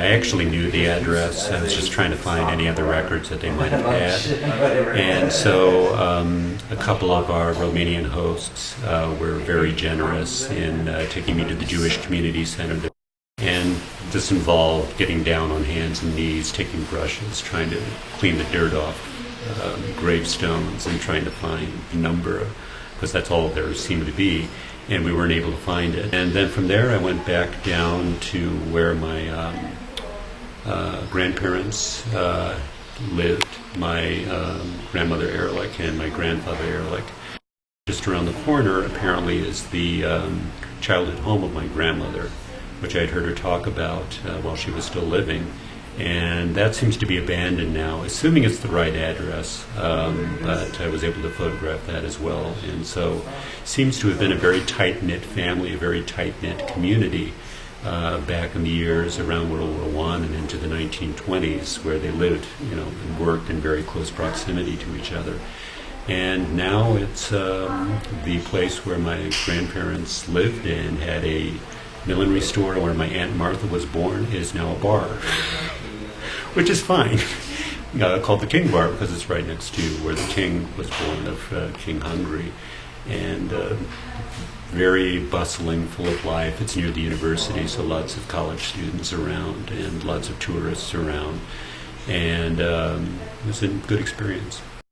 I actually knew the address. I was just trying to find any other records that they might have had. And so a couple of our Romanian hosts were very generous in taking me to the Jewish Community Center. And this involved getting down on hands and knees, taking brushes, trying to clean the dirt off gravestones and trying to find a number, because that's all there seemed to be. And we weren't able to find it. And then from there I went back down to where my grandparents lived, my grandmother Ehrlich and my grandfather Ehrlich. Just around the corner apparently is the childhood home of my grandmother, which I'd heard her talk about while she was still living. And that seems to be abandoned now, assuming it's the right address, but I was able to photograph that as well. And so it seems to have been a very tight-knit family, a very tight-knit community back in the years around World War I and into the 1920s, where they lived, and worked in very close proximity to each other. And now it's the place where my grandparents lived and had a millinery store where my Aunt Martha was born is now a bar, which is fine, called the King Bar because it's right next to where the king was born, of King Hungary. And very bustling, full of life. It's near the university, so lots of college students around and lots of tourists around. And it was a good experience.